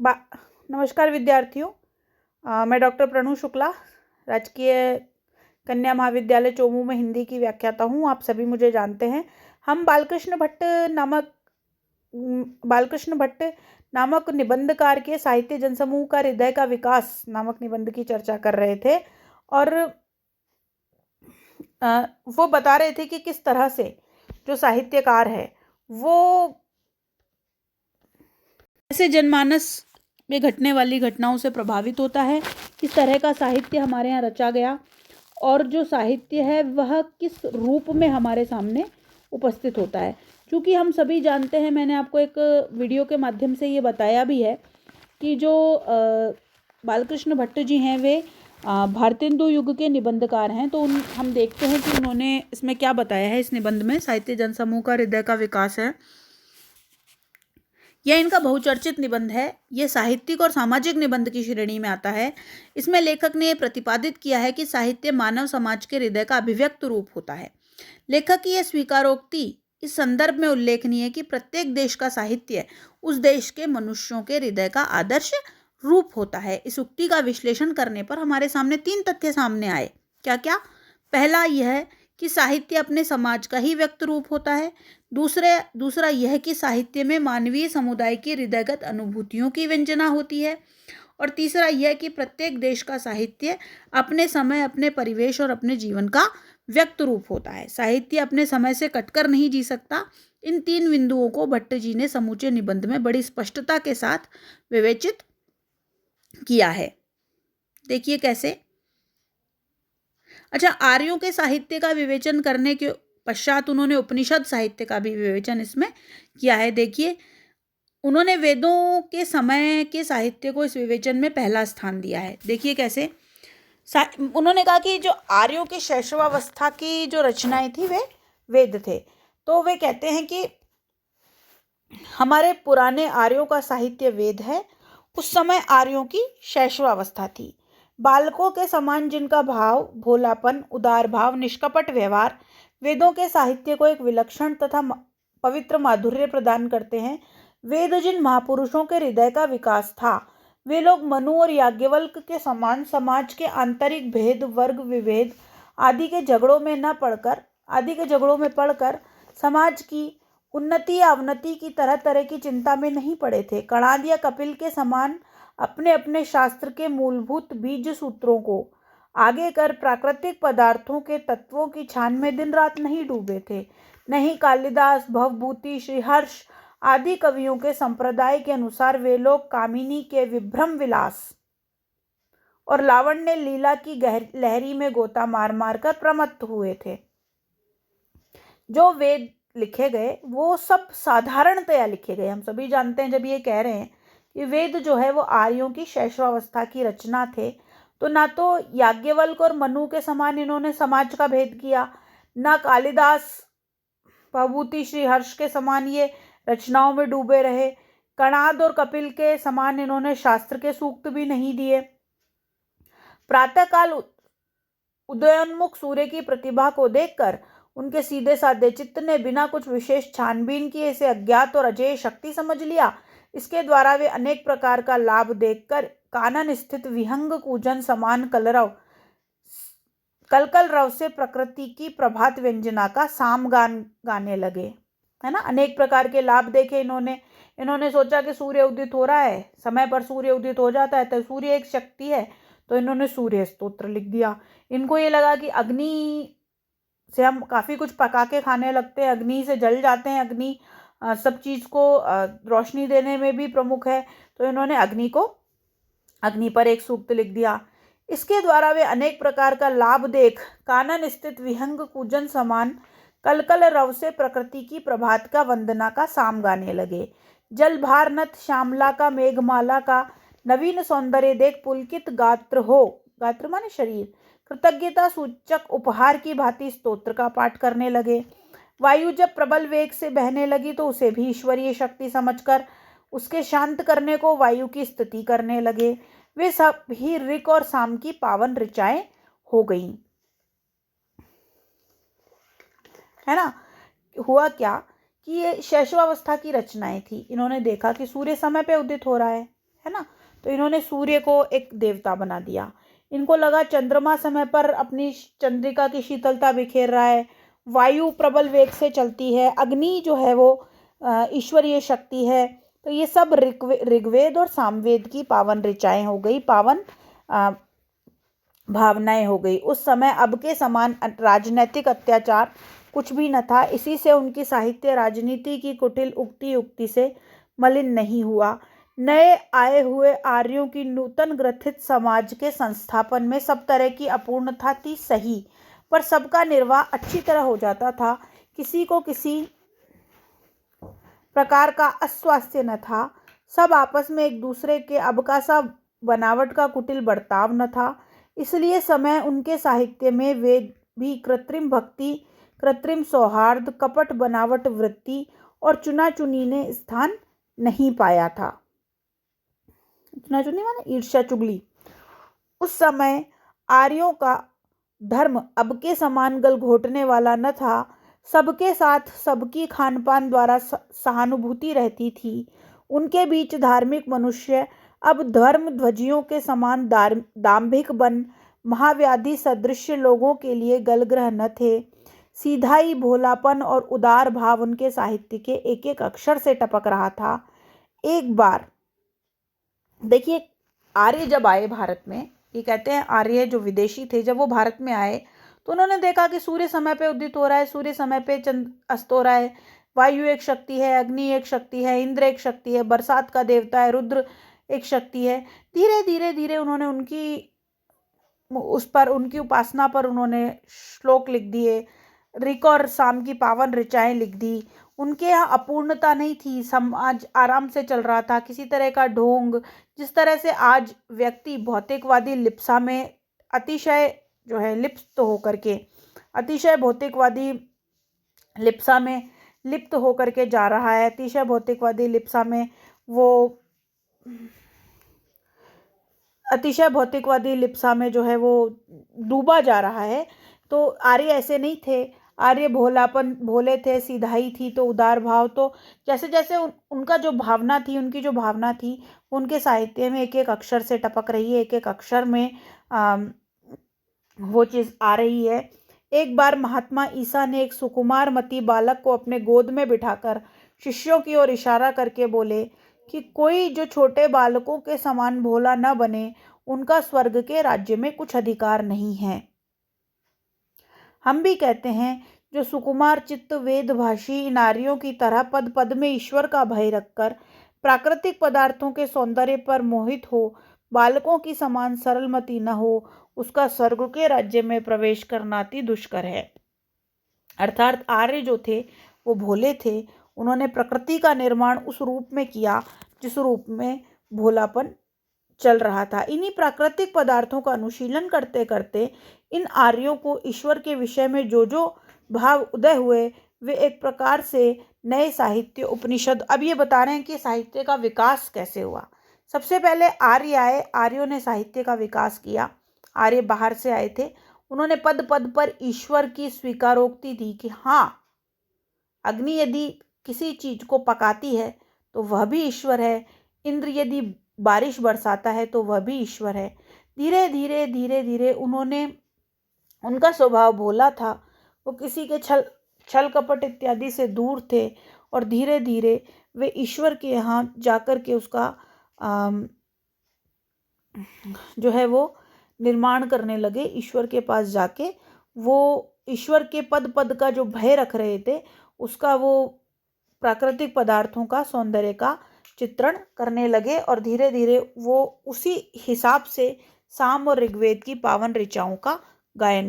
बा नमस्कार विद्यार्थियों। मैं डॉक्टर प्रणु शुक्ला, राजकीय कन्या महाविद्यालय चोमू में हिंदी की व्याख्याता हूँ। आप सभी मुझे जानते हैं। हम बालकृष्ण भट्ट नामक निबंधकार के साहित्य जनसमूह का हृदय का विकास नामक निबंध की चर्चा कर रहे थे और वो बता रहे थे कि किस तरह से जो साहित्यकार है वो ऐसे जनमानस में घटने वाली घटनाओं से प्रभावित होता है। किस तरह का साहित्य हमारे यहाँ रचा गया और जो साहित्य है वह किस रूप में हमारे सामने उपस्थित होता है। क्योंकि हम सभी जानते हैं, मैंने आपको एक वीडियो के माध्यम से ये बताया भी है कि जो बालकृष्ण भट्ट जी हैं वे भारतेंदु युग के निबंधकार हैं। तो हम देखते हैं कि उन्होंने इसमें क्या बताया है। इस निबंध में साहित्य जनसमूह का हृदय का विकास है, यह इनका बहुचर्चित निबंध है। यह साहित्यिक और सामाजिक निबंध की श्रेणी में आता है। इसमें लेखक ने प्रतिपादित किया है कि साहित्य मानव समाज के हृदय का अभिव्यक्त रूप होता है। लेखक की यह स्वीकारोक्ति इस संदर्भ में उल्लेखनीय है कि प्रत्येक देश का साहित्य उस देश के मनुष्यों के हृदय का आदर्श रूप होता है। इस उक्ति का विश्लेषण करने पर हमारे सामने 3 तथ्य सामने आए। क्या क्या? पहला यह कि साहित्य अपने समाज का ही व्यक्त रूप होता है। दूसरा यह कि साहित्य में मानवीय समुदाय की हृदयगत अनुभूतियों की व्यंजना होती है। और तीसरा यह कि प्रत्येक देश का साहित्य अपने समय, अपने परिवेश और अपने जीवन का व्यक्त रूप होता है। साहित्य अपने समय से कटकर नहीं जी सकता। इन 3 बिंदुओं को भट्ट जी ने समूचे निबंध में बड़ी स्पष्टता के साथ विवेचित किया है। देखिए कैसे। अच्छा, आर्यों के साहित्य का विवेचन करने के पश्चात उन्होंने उपनिषद साहित्य का भी विवेचन इसमें किया है। देखिए, उन्होंने वेदों के समय के साहित्य को इस विवेचन में पहला स्थान दिया है। देखिए कैसे। उन्होंने कहा कि जो आर्यों की शैशवावस्था की जो रचनाएं थी वे वेद थे। तो वे कहते हैं कि हमारे पुराने आर्यों का साहित्य वेद है। उस समय आर्यों की शैशवावस्था थी। बालकों के समान जिनका भाव, भोलापन, उदार भाव, निष्कपट व्यवहार वेदों के साहित्य को एक विलक्षण तथा पवित्र माधुर्य प्रदान करते हैं। वेद जिन महापुरुषों के हृदय का विकास था, वे लोग मनु और याज्ञवल्क्य के समान समाज के आंतरिक भेद, वर्ग विभेद आदि के झगड़ों में पड़कर समाज की उन्नति या अवनति की तरह तरह की चिंता में नहीं पड़े थे। कणाद या कपिल के समान अपने अपने शास्त्र के मूलभूत बीज सूत्रों को आगे कर प्राकृतिक पदार्थों के तत्वों की छान में दिन रात नहीं डूबे थे। नहीं कालिदास, भवभूति, श्रीहर्ष आदि कवियों के संप्रदाय के अनुसार वे लोग कामिनी के विभ्रम विलास और लावण्य लीला की लहरी में गोता मार मार कर प्रमत्त हुए थे। जो वेद लिखे गए वो सब साधारणतया लिखे गए। हम सभी जानते हैं, जब ये कह रहे हैं कि वेद जो है वो आर्यों की शैशवावस्था की रचना थे, तो ना तो याज्ञवल्क और मनु के समान इन्होंने समाज का भेद किया, ना कालिदास, भवभूति, श्रीहर्ष के समान ये रचनाओं में डूबे रहे, कणाद और कपिल के समान इन्होंने शास्त्र के सूक्त भी नहीं दिए। प्रातःकाल उदयोन्मुख सूर्य की प्रतिभा को देखकर उनके सीधे साधे चित्त ने बिना कुछ विशेष छानबीन किए इसे अज्ञात और अजेय शक्ति समझ लिया। इसके द्वारा वे अनेक प्रकार का लाभ देखकर कानन स्थित विहंग कूजन समान कलकल रव से प्रकृति की प्रभात व्यंजना का सामगान गाने लगे, है ना। अनेक प्रकार के लाभ देखे इन्होंने सोचा कि सूर्य उदित हो रहा है, समय पर सूर्य उदित हो जाता है, तो सूर्य एक शक्ति है, तो इन्होंने सूर्य स्तोत्र लिख दिया। इनको ये लगा कि अग्नि से हम काफ़ी कुछ पका के खाने लगते हैं, अग्नि से जल जाते हैं, अग्नि सब चीज़ को रोशनी देने में भी प्रमुख है, तो इन्होंने अग्नि पर एक सूक्त लिख दिया। इसके द्वारा वे अनेक प्रकार का लाभ देख कानन स्थित विहंग कूजन समान कलकल रव से प्रकृति की प्रभात का वंदना का साम गाने लगे। जल भार नथ श्यामला का मेघमाला का नवीन सौंदर्य देख पुलकित गात्र माने शरीर, कृतज्ञता सूचक उपहार की भांति स्तोत्र का पाठ करने लगे। वायु जब प्रबल वेग से बहने लगी तो उसे भी ईश्वरीय शक्ति समझकर उसके शांत करने को वायु की स्तुति करने लगे। वे सब ही ऋक और साम की पावन ऋचाएं हो गईं, है ना। हुआ क्या कि ये शैशवावस्था की रचनाएं थी। इन्होंने देखा कि सूर्य समय पे उदित हो रहा है है ना। तो इन्होंने सूर्य को एक देवता बना दिया। इनको लगा चंद्रमा समय पर अपनी चंद्रिका की शीतलता बिखेर रहा है, वायु प्रबल वेग से चलती है, अग्नि जो है वो ईश्वरीय शक्ति है। तो ये सब ऋग्वेद और सामवेद की पावन ऋचाएं हो गई, पावन भावनाएं हो गई। उस समय अब के समान राजनैतिक अत्याचार कुछ भी न था। इसी से उनकी साहित्य राजनीति की कुटिल उक्ति युक्ति से मलिन नहीं हुआ। नए आए हुए आर्यों की नूतन ग्रथित समाज के संस्थापन में सब तरह की अपूर्णता थी सही, पर सबका निर्वाह अच्छी तरह हो जाता था। किसी को किसी प्रकार का अस्वास्थ्य न था। सब आपस में एक दूसरे के अबकासा बनावट का कुटिल बर्ताव न था। इसलिए समय उनके साहित्य में वे भी कृत्रिम भक्ति, कृत्रिम सौहार्द, कपट बनावट वृत्ति और चुनाचुनी ने स्थान नहीं पाया था। चुनाचुनी माने ईर्ष्या चुगली। उस समय आर्यों का धर्म अब के समान गल घोटने वाला न था। सबके साथ सबकी खानपान द्वारा सहानुभूति रहती थी। उनके बीच धार्मिक मनुष्य अब धर्म ध्वजियों के समान दाम्भिक बन महाव्याधि सदृश लोगों के लिए गलग्रह न थे। सीधाई, भोलापन और उदार भाव उनके साहित्य के एक एक अक्षर से टपक रहा था। एक बार देखिए, आर्य जब आए भारत में, ये कहते हैं आर्य जो विदेशी थे जब वो भारत में आए तो उन्होंने देखा कि सूर्य समय पे उदित हो रहा है, सूर्य समय पे चंद्र अस्त हो रहा है, वायु एक शक्ति है, अग्नि एक शक्ति है, इंद्र एक शक्ति है, बरसात का देवता है, रुद्र एक शक्ति है। धीरे धीरे धीरे उन्होंने उनकी उपासना पर उन्होंने श्लोक लिख दिए, ऋक और साम की पावन ऋचाएं लिख दी। उनके यहाँ अपूर्णता नहीं थी, समाज आराम से चल रहा था, किसी तरह का ढोंग। जिस तरह से आज व्यक्ति भौतिकवादी लिप्सा में अतिशय जो है लिप्त होकर के, अतिशय भौतिकवादी लिप्सा में लिप्त होकर के जा रहा है, अतिशय भौतिकवादी लिप्सा में वो अतिशय भौतिकवादी लिप्सा में जो है वो डूबा जा रहा है। तो आर्य ऐसे नहीं थे। आर्य भोले थे, सीधाई थी, तो उदार भाव। तो जैसे जैसे उनका जो भावना थी, उनकी जो भावना थी, उनके साहित्य में एक एक अक्षर से टपक रही है, एक एक अक्षर में वो चीज़ आ रही है। एक बार महात्मा ईसा ने एक सुकुमार मती बालक को अपने गोद में बिठाकर शिष्यों की ओर इशारा करके बोले कि कोई जो छोटे बालकों के समान भोला न बने, उनका स्वर्ग के राज्य में कुछ अधिकार नहीं है। हम भी कहते हैं, जो सुकुमार चित्त वेदभाषी नारियों की तरह पद पद में ईश्वर का भय रखकर प्राकृतिक पदार्थों के सौंदर्य पर मोहित हो, बालकों की समान सरलमती न हो, उसका स्वर्ग के राज्य में प्रवेश करना अति दुष्कर है। अर्थात आर्य जो थे वो भोले थे। उन्होंने प्रकृति का निर्माण उस रूप में किया जिस रूप में भोलापन चल रहा था। इन्हीं प्राकृतिक पदार्थों का अनुशीलन करते करते इन आर्यों को ईश्वर के विषय में जो जो भाव उदय हुए, वे एक प्रकार से नए साहित्य उपनिषद। अब ये बता रहे हैं कि साहित्य का विकास कैसे हुआ। सबसे पहले आर्य आए, आर्यों ने साहित्य का विकास किया। आर्य बाहर से आए थे, उन्होंने पद पद पर ईश्वर की स्वीकारोक्ति दी कि हाँ, अग्नि यदि किसी चीज को पकाती है तो वह भी ईश्वर है, इंद्र यदि बारिश बरसाता है तो वह भी ईश्वर है। धीरे धीरे धीरे धीरे उनका स्वभाव भोला था, वो किसी के छल कपट इत्यादि से दूर थे, और धीरे धीरे वे ईश्वर के यहाँ जाकर के उसका जो है वो निर्माण करने लगे। ईश्वर के पास जाके वो ईश्वर के पद पद का जो भय रख रहे थे, उसका वो प्राकृतिक पदार्थों का सौंदर्य का चित्रण करने लगे, और धीरे धीरे वो उसी हिसाब से साम और ऋग्वेद की पावन ऋचाओं का गायन